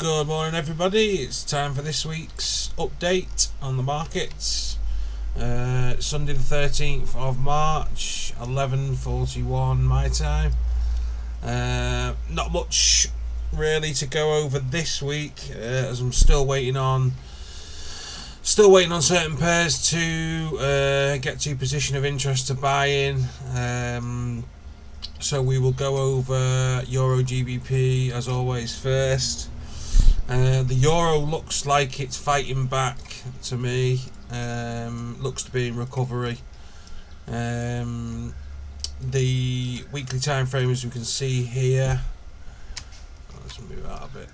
Good morning everybody, it's time for this week's update on the markets. Sunday the 13th of March, 11:41 my time. Not much really to go over this week, as I'm still waiting on certain pairs to get to position of interest to buy in. So we will go over Eurgbp as always first. The euro looks like it's fighting back to me. Looks to be in recovery. The weekly time frame, as you can see here, let's move out a bit.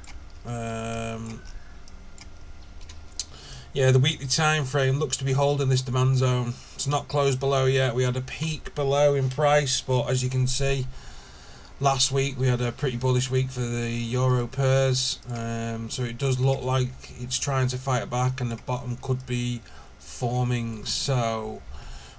Yeah, the weekly time frame looks to be holding this demand zone. It's not closed below yet. We had a peak below in price, but as you can see, last week we had a pretty bullish week for the euro pairs, so it does look like it's trying to fight back and the bottom could be forming. So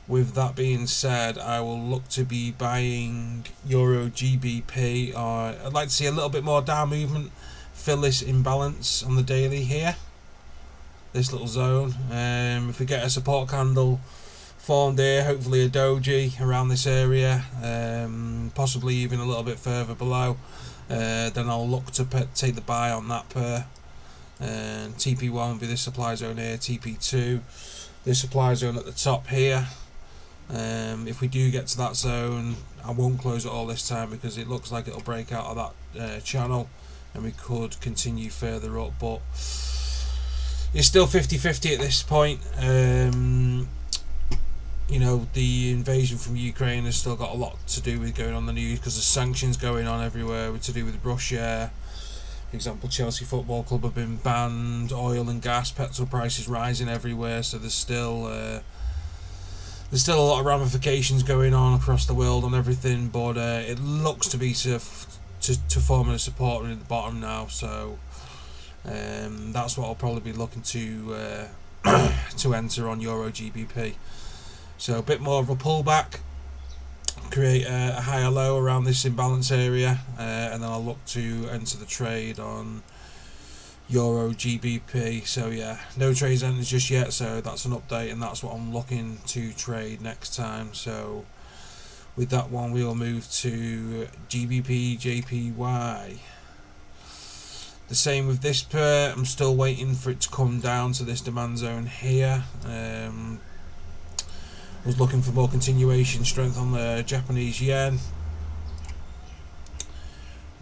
with that being said, I will look to be buying Eurgbp. I'd like to see a little bit more down movement, fill this imbalance on the daily here, this little zone. If we get a support candle formed here, hopefully a doji around this area, possibly even a little bit further below, then I'll look to take the buy on that pair. TP1 will be this supply zone here, TP2 this supply zone at the top here. If we do get to that zone, I won't close it all this time because it looks like it'll break out of that channel and we could continue further up, but it's still 50-50 at this point. You know, the invasion from Ukraine has still got a lot to do with going on the news because there's sanctions going on everywhere to do with Russia. For example, Chelsea Football Club have been banned, oil and gas, petrol prices rising everywhere, so there's still a lot of ramifications going on across the world on everything, but it looks to be to form a support at the bottom now, so that's what I'll probably be looking to to enter on Eurgbp. So a bit more of a pullback, create a higher low around this imbalance area, and then I'll look to enter the trade on Eurgbp. So yeah, no trades entered just yet, so that's an update and that's what I'm looking to trade next time. So with that one, we will move to Gbpjpy. The same with this pair. I'm still waiting for it to come down to this demand zone here. Was looking for more continuation strength on the Japanese yen.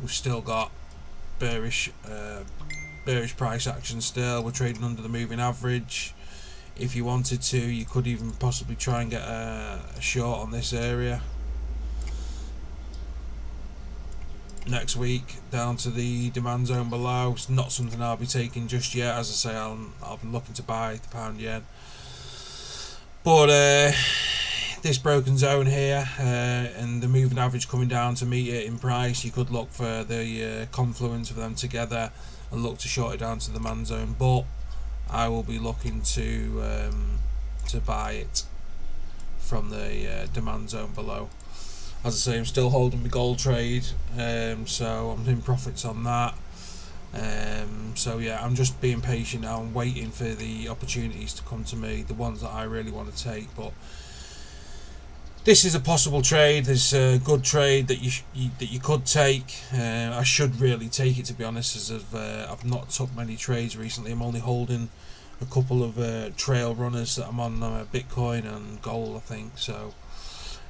We've still got bearish price action still. We're trading under the moving average. If you wanted to, you could even possibly try and get a short on this area next week down to the demand zone below. It's not something I'll be taking just yet. As I say, I'll be looking to buy the pound yen. But this broken zone here and the moving average coming down to meet it in price, you could look for the confluence of them together and look to short it down to the demand zone. But I will be looking to buy it from the demand zone below. As I say, I'm still holding my gold trade, so I'm in profits on that. So yeah, I'm just being patient now. I'm waiting for the opportunities to come to me, the ones that I really want to take. But this is a possible trade. There's a good trade that you could take. I should really take it, to be honest, as I've not took many trades recently. I'm only holding a couple of trail runners that I'm on Bitcoin and gold, I think. So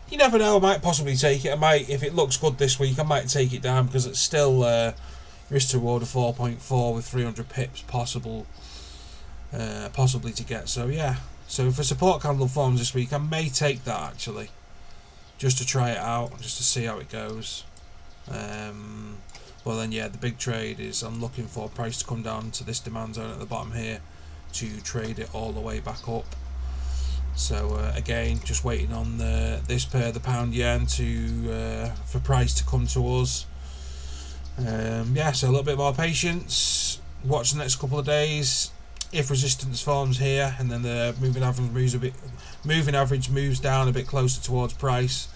you never know, I might possibly take it. I might, if it looks good this week, I might take it down because it's still risk to reward of 4.4 with 300 pips possibly to get. So yeah, so if a support candle forms this week, I may take that actually, just to try it out, just to see how it goes. Well then yeah, the big trade is I'm looking for price to come down to this demand zone at the bottom here to trade it all the way back up. So again, just waiting on this pair, the pound yen, for price to come to us. Yeah, so a little bit more patience. Watch the next couple of days. If resistance forms here, and then the moving average moves down a bit closer towards price,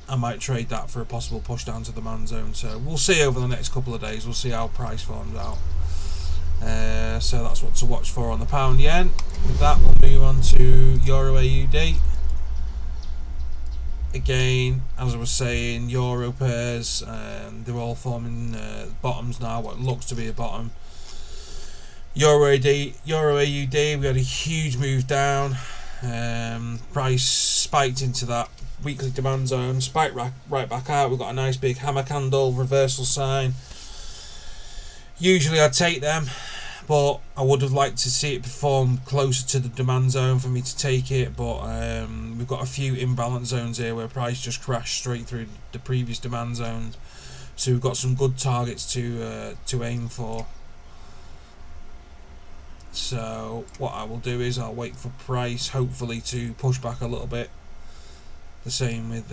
I might trade that for a possible push down to the demand zone. So we'll see over the next couple of days. We'll see how price forms out. So that's what to watch for on the pound yen. With that, we'll move on to Euro AUD. Again, as I was saying, Euro pairs, they're all forming bottoms now, what looks to be a bottom. Euro AUD, we had a huge move down. Price spiked into that weekly demand zone, spiked right back out. We've got a nice big hammer candle, reversal sign. Usually I'd take them, but I would have liked to see it perform closer to the demand zone for me to take it. But we've got a few imbalance zones here where price just crashed straight through the previous demand zones, so we've got some good targets to aim for. So what I will do is I'll wait for price hopefully to push back a little bit. The same with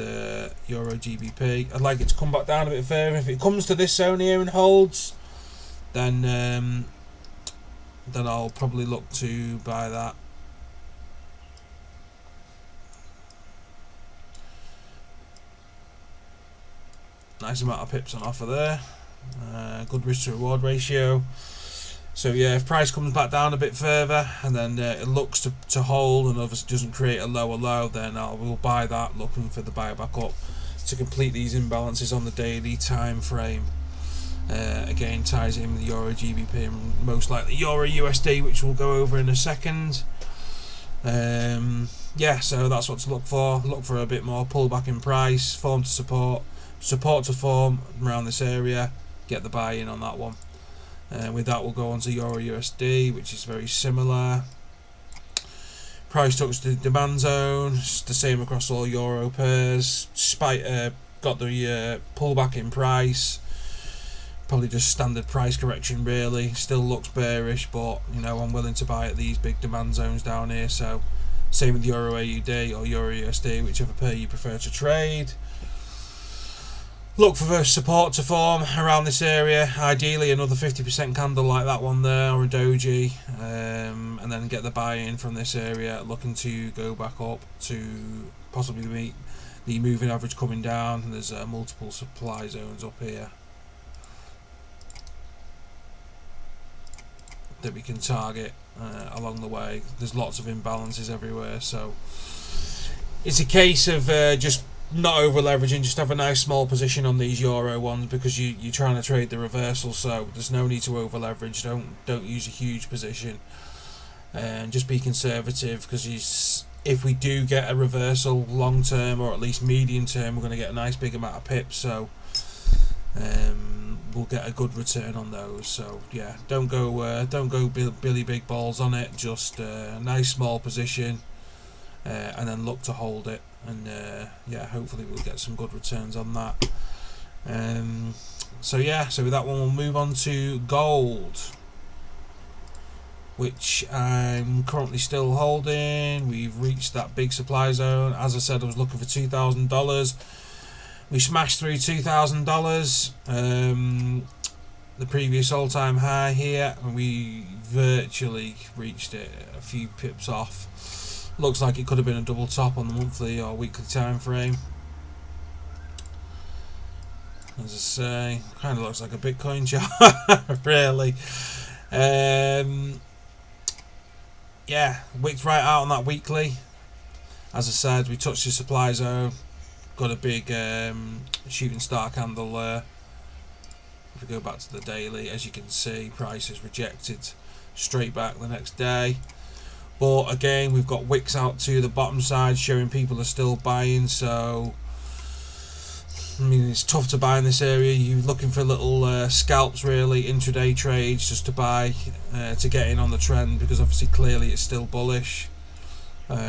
Euro GBP. I'd like it to come back down a bit further. If it comes to this zone here and holds, then I'll probably look to buy that. Nice amount of pips on offer there. Good risk to reward ratio. So yeah, if price comes back down a bit further and then it looks to hold and obviously doesn't create a lower low, then I will buy that, looking for the buy back up to complete these imbalances on the daily time frame. Again, ties in with Euro GBP and most likely Euro USD, which we'll go over in a second. Yeah, so that's what to look for. Look for a bit more pullback in price, form to support to form around this area, get the buy in on that one. With that, we'll go on to Euro USD, which is very similar. Price took us to the demand zone. It's the same across all Euro pairs. Despite got the pullback in price, probably just standard price correction really. Still looks bearish, but you know, I'm willing to buy at these big demand zones down here. So same with Euro AUD or Euro USD, whichever pair you prefer to trade. Look for support to form around this area, ideally another 50% candle like that one there, or a doji, and then get the buy-in from this area, looking to go back up to possibly meet the moving average coming down. There's multiple supply zones up here that we can target along the way. There's lots of imbalances everywhere, so it's a case of just not over leveraging, just have a nice small position on these Euro ones, because you're trying to trade the reversal, so there's no need to over leverage. Don't use a huge position, and just be conservative, because if we do get a reversal long term, or at least medium term, we're going to get a nice big amount of pips, so we'll get a good return on those. So yeah, don't go Billy big balls on it, just a nice small position, and then look to hold it. And yeah, hopefully we'll get some good returns on that. So yeah, so with that one, we'll move on to gold, which I'm currently still holding. We've reached that big supply zone. As I said, I was looking for $2,000. We smashed through $2,000, the previous all-time high here, and we virtually reached it, a few pips off. Looks like it could have been a double top on the monthly or weekly time frame. As I say, kind of looks like a Bitcoin chart, really. Yeah, wicked right out on that weekly. As I said, we touched the supply zone, got a big shooting star candle there. If we go back to the daily, as you can see, price is rejected straight back the next day. But again, we've got wicks out to the bottom side, showing people are still buying. So I mean, it's tough to buy in this area. You're looking for little scalps, really, intraday trades, just to buy, to get in on the trend, because obviously clearly it's still bullish. But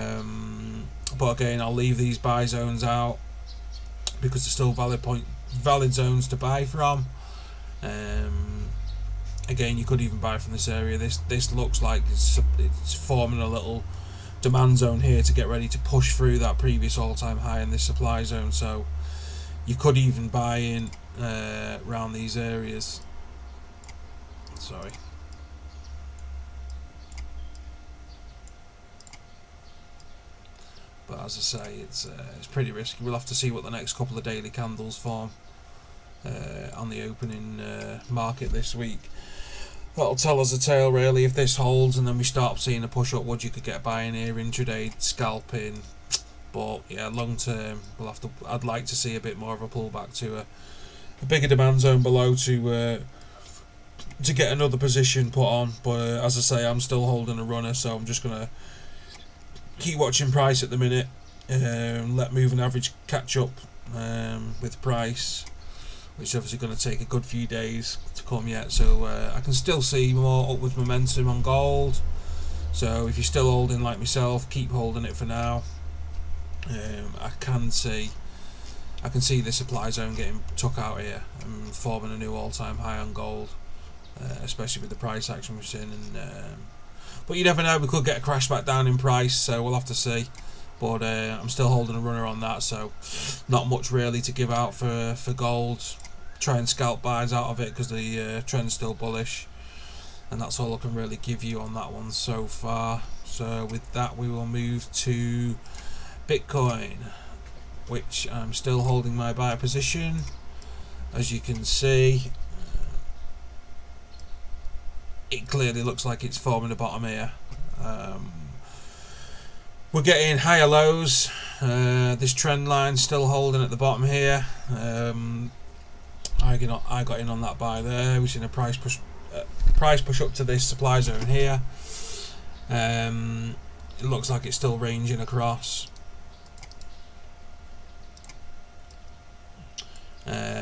again, I'll leave these buy zones out, because they're still valid zones to buy from. Again, you could even buy from this area. This looks like it's forming a little demand zone here to get ready to push through that previous all-time high in this supply zone. So you could even buy in around these areas. Sorry. But as I say, it's pretty risky. We'll have to see what the next couple of daily candles form on the opening market this week. That'll tell us a tale really. If this holds and then we start seeing a push upwards, you could get buying here, intraday scalping. But yeah, long term, we'll have to. I'd like to see a bit more of a pullback to a bigger demand zone below to get another position put on. But as I say, I'm still holding a runner, so I'm just gonna keep watching price at the minute. Let moving average catch up with price, which is obviously going to take a good few days to come yet. So I can still see more upwards momentum on gold. So if you're still holding like myself, keep holding it for now. I can see the supply zone getting took out here and forming a new all-time high on gold, especially with the price action we've seen. But you never know, we could get a crash back down in price, so we'll have to see. But I'm still holding a runner on that, so not much really to give out for gold. Try and scalp buys out of it because the trend's still bullish, and that's all I can really give you on that one so far. So with that, we will move to Bitcoin, which I'm still holding my buy position. As you can see, it clearly looks like it's forming a bottom here. We're getting higher lows. This trend line still holding at the bottom here. I got in on that buy there. We've seen a price push up to this supply zone here. It looks like it's still ranging across.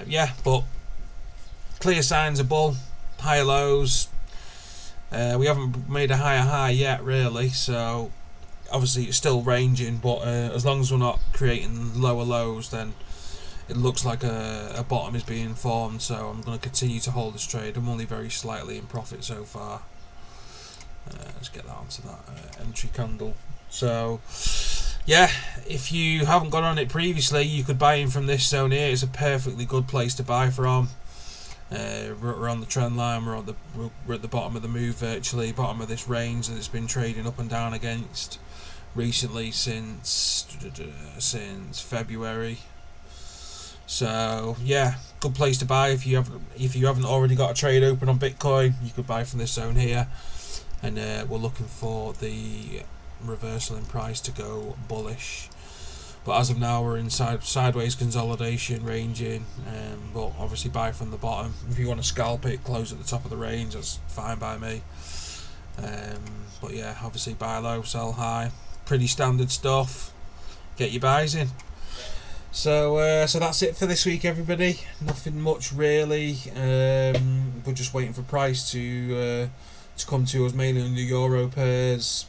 Yeah, but clear signs of bull, higher lows. We haven't made a higher high yet, really. So obviously it's still ranging, but as long as we're not creating lower lows, then it looks like a bottom is being formed. So I'm going to continue to hold this trade. I'm only very slightly in profit so far. Let's get that onto that entry candle. So yeah, if you haven't got on it previously, you could buy in from this zone here. It's a perfectly good place to buy from. We're on the trend line. We're at the bottom of the move, virtually bottom of this range that it's been trading up and down against recently since February. So yeah, good place to buy if you haven't already got a trade open on Bitcoin. You could buy from this zone here, and we're looking for the reversal in price to go bullish. But as of now, we're in sideways consolidation, ranging, but obviously buy from the bottom. If you want to scalp it, close at the top of the range, that's fine by me. But yeah, obviously buy low, sell high, pretty standard stuff. Get your buys in. So that's it for this week, everybody. Nothing much really. We're just waiting for price to come to us, mainly on the Euro pairs.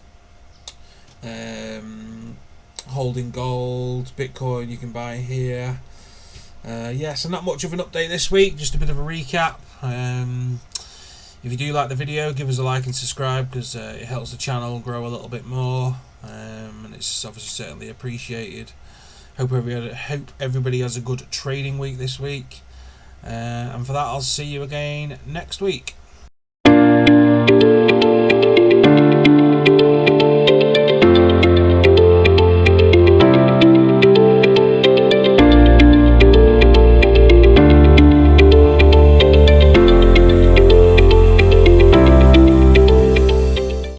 Holding gold, Bitcoin you can buy here. Yeah, so not much of an update this week, just a bit of a recap. If you do like the video, give us a like and subscribe, because it helps the channel grow a little bit more, and it's obviously certainly appreciated. Hope everybody has a good trading week this week, and for that I'll see you again next week.